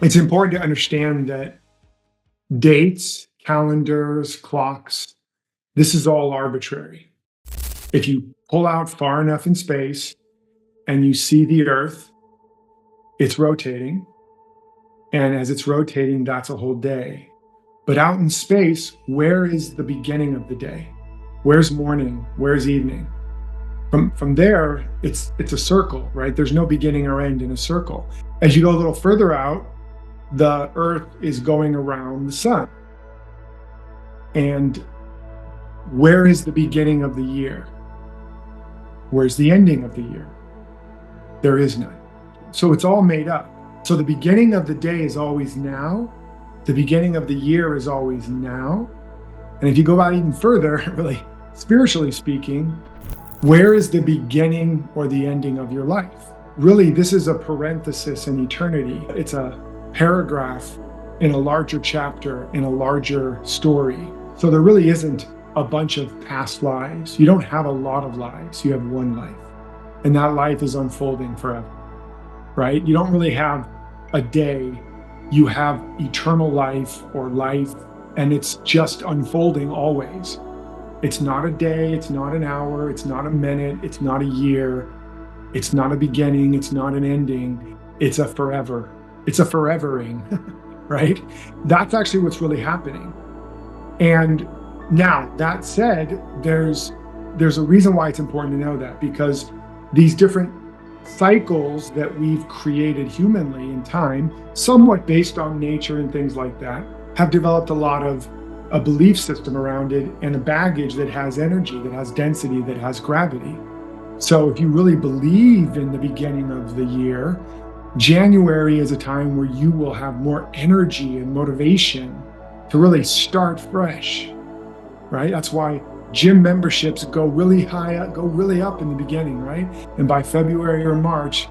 It's important to understand that dates, calendars, clocks, this is all arbitrary. If you pull out far enough in space and you see the Earth, it's rotating. And as it's rotating, that's a whole day. But out in space, where is the beginning of the day? Where's morning? Where's evening? From there, it's a circle, right? There's no beginning or end in a circle. As you go a little further out, the Earth is going around the sun. And where is the beginning of the year? Where's the ending of the year? There is none. So it's all made up. So the beginning of the day is always now. The beginning of the year is always now. And if you go out even further, really spiritually speaking, where is the beginning or the ending of your life? Really, this is a parenthesis in eternity. It's a paragraph in a larger chapter, in a larger story. So there really isn't a bunch of past lives. You don't have a lot of lives. You have one life. And that life is unfolding forever, right? You don't really have a day. You have eternal life or life, and it's just unfolding always. It's not a day, it's not an hour, it's not a minute, it's not a year, it's not a beginning, it's not an ending, it's a forever. It's a forevering, right? That's actually what's really happening. And now, that said, there's a reason why it's important to know that, because these different cycles that we've created humanly in time, somewhat based on nature and things like that, have developed a lot of a belief system around it and a baggage that has energy, that has density, that has gravity. So if you really believe in the beginning of the year, January is a time where you will have more energy and motivation to really start fresh, right? That's why gym memberships go really high, go really up in the beginning, right? And by February or March,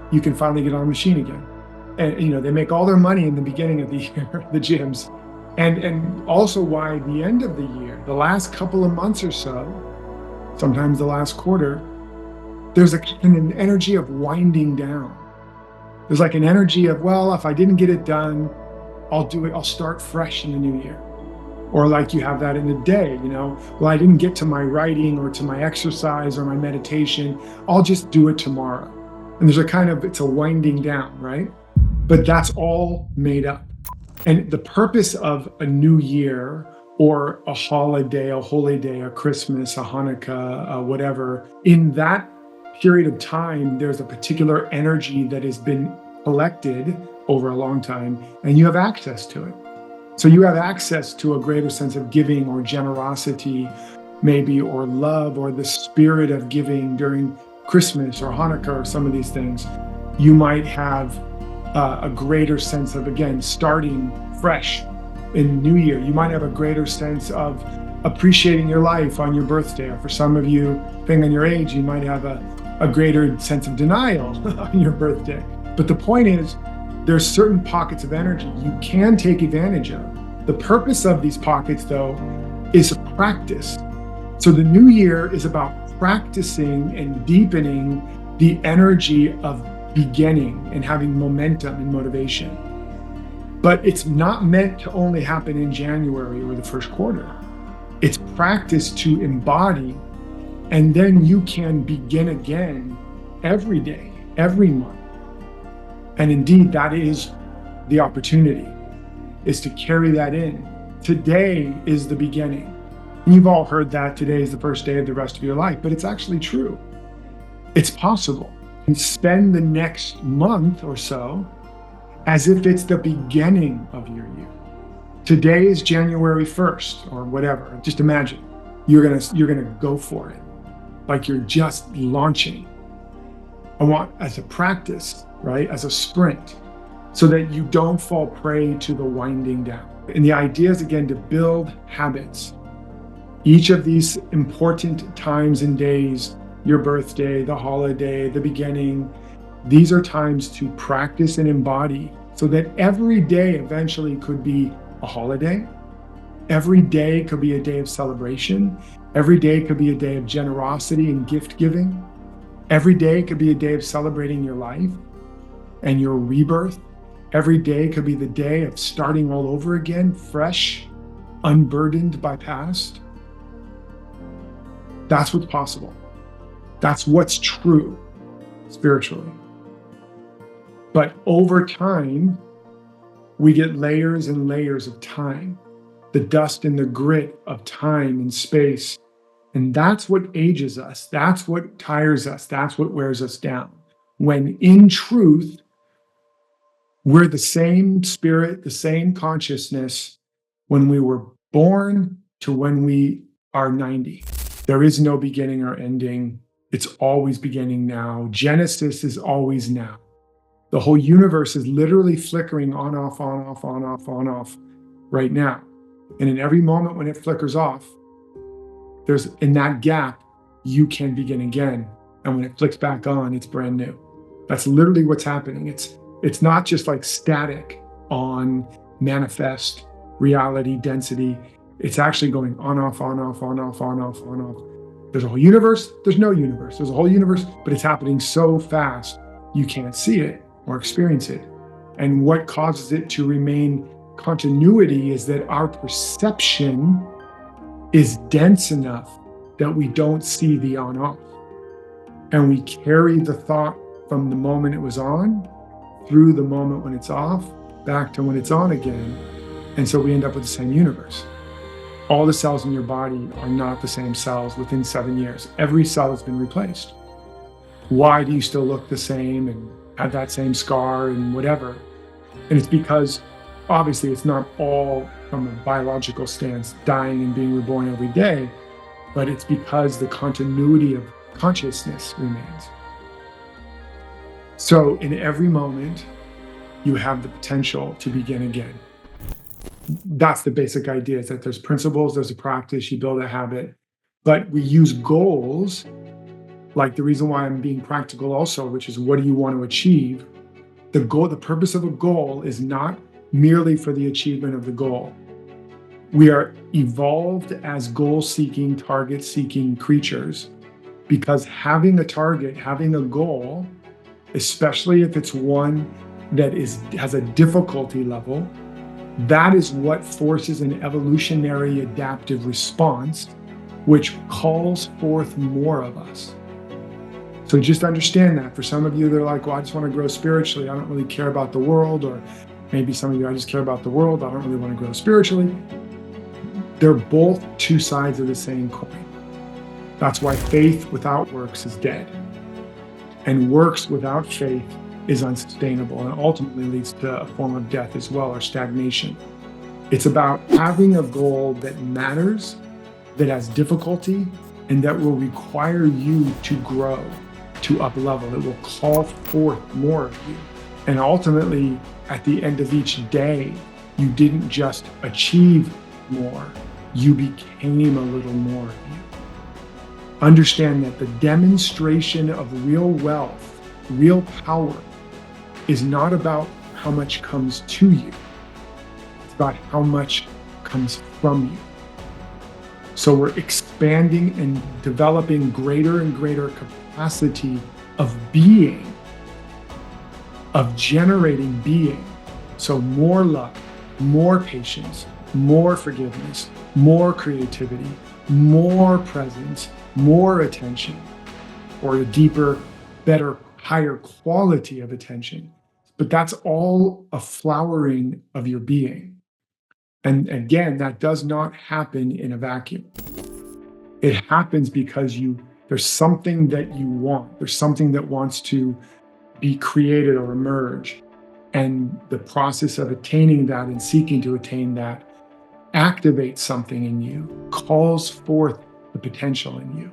you can finally get on the machine again. And they make all their money in the beginning of the year, the gyms. And also why the end of the year, the last couple of months or so, sometimes the last quarter, there's an energy of winding down. There's like an energy of, well, if I didn't get it done, I'll start fresh in the new year. Or like you have that in a day, well, I didn't get to my writing or to my exercise or my meditation, I'll just do it tomorrow. And it's a winding down, right? But that's all made up. And the purpose of a new year or a holiday, a holy day, a Christmas, a Hanukkah, whatever, in that period of time, there's a particular energy that has been collected over a long time, and you have access to it. So you have access to a greater sense of giving or generosity, maybe, or love, or the spirit of giving during Christmas or Hanukkah or some of these things. You might have a greater sense of, again, starting fresh in New Year. You might have a greater sense of appreciating your life on your birthday. Or for some of you, depending on your age, you might have a greater sense of denial on your birthday. But the point is, there's certain pockets of energy you can take advantage of. The purpose of these pockets, though, is a practice. So the new year is about practicing and deepening the energy of beginning and having momentum and motivation. But it's not meant to only happen in January or the first quarter. It's practice to embody, and then you can begin again every day, every month. And indeed, that is the opportunity, is to carry that in. Today is the beginning. And you've all heard that today is the first day of the rest of your life, but it's actually true. It's possible. And spend the next month or so as if it's the beginning of your year. Today is January 1st or whatever. Just imagine you're gonna go for it, like you're just launching. I want, as a practice, right, as a sprint, so that you don't fall prey to the winding down. And the idea is, again, to build habits. Each of these important times and days, your birthday, the holiday, the beginning, these are times to practice and embody, so that every day eventually could be a holiday. Every day could be a day of celebration. Every day could be a day of generosity and gift giving. Every day could be a day of celebrating your life and your rebirth. Every day could be the day of starting all over again, fresh, unburdened by past. That's what's possible. That's what's true spiritually. But over time, we get layers and layers of time, the dust and the grit of time and space. And that's what ages us. That's what tires us. That's what wears us down. When in truth, we're the same spirit, the same consciousness when we were born to when we are 90. There is no beginning or ending. It's always beginning now. Genesis is always now. The whole universe is literally flickering on, off, on, off, on, off, on, off right now. And in every moment when it flickers off, there's in that gap, you can begin again. And when it flicks back on, it's brand new. That's literally what's happening. It's not just like static on manifest reality density. It's actually going on, off, on, off, on, off, on, off, on, off. There's a whole universe. There's no universe. There's a whole universe, but it's happening so fast, you can't see it or experience it. And what causes it to remain continuity is that our perception is dense enough that we don't see the on-off. And we carry the thought from the moment it was on through the moment when it's off, back to when it's on again. And so we end up with the same universe. All the cells in your body are not the same cells within 7 years. Every cell has been replaced. Why do you still look the same and have that same scar and whatever? And it's because obviously it's not all from a biological stance, dying and being reborn every day, but it's because the continuity of consciousness remains. So in every moment, you have the potential to begin again. That's the basic idea, is that there's principles, there's a practice, you build a habit, but we use goals, like the reason why I'm being practical also, which is what do you want to achieve? The goal, the purpose of a goal is not merely for the achievement of the goal. We are evolved as goal-seeking, target-seeking creatures because having a target, having a goal, especially if it's one that has a difficulty level, that is what forces an evolutionary adaptive response, which calls forth more of us. So just understand that. For some of you, they're like, well, I just want to grow spiritually. I don't really care about the world. Or maybe some of you, I just care about the world. I don't really want to grow spiritually. They're both two sides of the same coin. That's why faith without works is dead. And works without faith is unsustainable and ultimately leads to a form of death as well, or stagnation. It's about having a goal that matters, that has difficulty, and that will require you to grow, to up level. It will call forth more of you. And ultimately, at the end of each day, you didn't just achieve more, you became a little more of you. Understand that the demonstration of real wealth, real power, is not about how much comes to you. It's about how much comes from you. So we're expanding and developing greater and greater capacity of being, of generating being. So more love, more patience, more forgiveness, more creativity, more presence, more attention, or a deeper, better, higher quality of attention. But that's all a flowering of your being. And again, that does not happen in a vacuum. It happens because there's something that you want. There's something that wants to be created or emerge. And the process of attaining that and seeking to attain that activates something in you, calls forth the potential in you.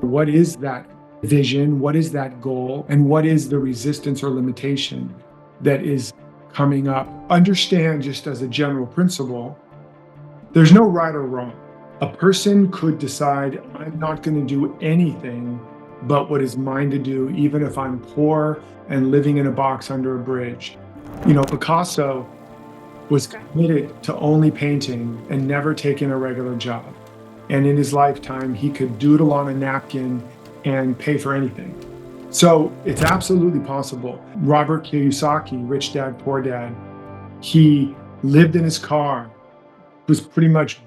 What is that vision? What is that goal? And what is the resistance or limitation that is coming up? Understand, just as a general principle, there's no right or wrong. A person could decide, I'm not going to do anything but what is mine to do, even if I'm poor and living in a box under a bridge. Picasso was committed to only painting and never taking a regular job. And in his lifetime, he could doodle on a napkin and pay for anything. So it's absolutely possible. Robert Kiyosaki, Rich Dad, Poor Dad, he lived in his car, was pretty much,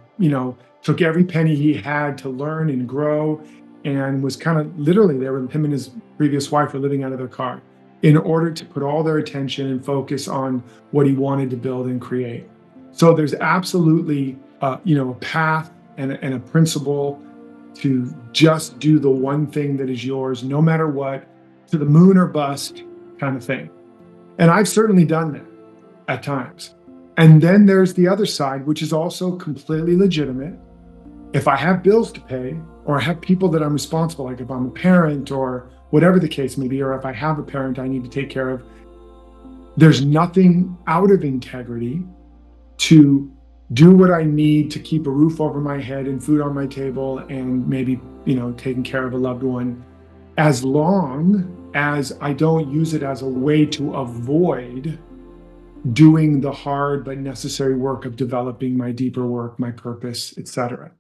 took every penny he had to learn and grow, and was kind of literally there with him and his previous wife were living out of their car in order to put all their attention and focus on what he wanted to build and create. So there's absolutely, a path and a principle to just do the one thing that is yours, no matter what, to the moon or bust kind of thing. And I've certainly done that at times. And then there's the other side, which is also completely legitimate. If I have bills to pay, or I have people that I'm responsible, like if I'm a parent or whatever the case may be, or if I have a parent I need to take care of, there's nothing out of integrity to do what I need to keep a roof over my head and food on my table and maybe, taking care of a loved one, as long as I don't use it as a way to avoid doing the hard but necessary work of developing my deeper work, my purpose, etc.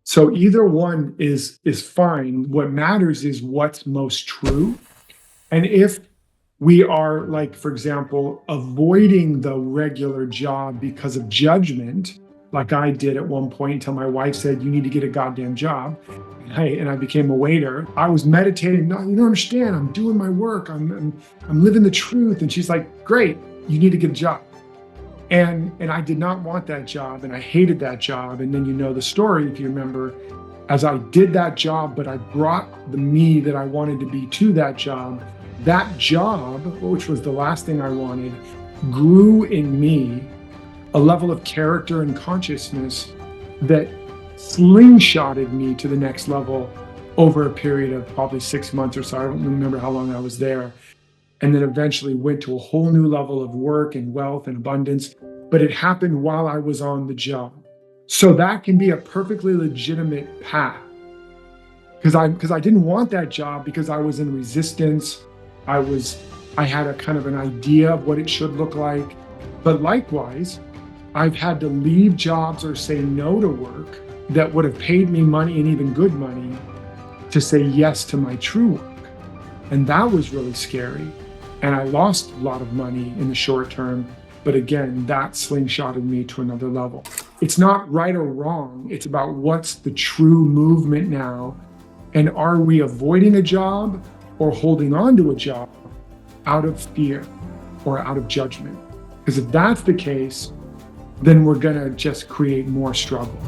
So either one is fine. What matters is what's most true. And if we are, like, for example, avoiding the regular job because of judgment, like I did at one point until my wife said, "You need to get a goddamn job." And I became a waiter. I was meditating. "No, you don't understand. I'm doing my work. I'm living the truth." And she's like, "Great, you need to get a job." And I did not want that job, and I hated that job. And then the story, if you remember, as I did that job, but I brought the me that I wanted to be to that job, which was the last thing I wanted, grew in me a level of character and consciousness that slingshotted me to the next level over a period of probably 6 months or so. I don't remember how long I was there. And then eventually went to a whole new level of work and wealth and abundance. But it happened while I was on the job. So that can be a perfectly legitimate path. Because I didn't want that job, because I was in resistance. I had a kind of an idea of what it should look like. But likewise, I've had to leave jobs or say no to work that would have paid me money, and even good money, to say yes to my true work. And that was really scary. And I lost a lot of money in the short term. But again, that slingshotted me to another level. It's not right or wrong. It's about what's the true movement now. And are we avoiding a job or holding on to a job out of fear or out of judgment? Because if that's the case, then we're going to just create more struggle.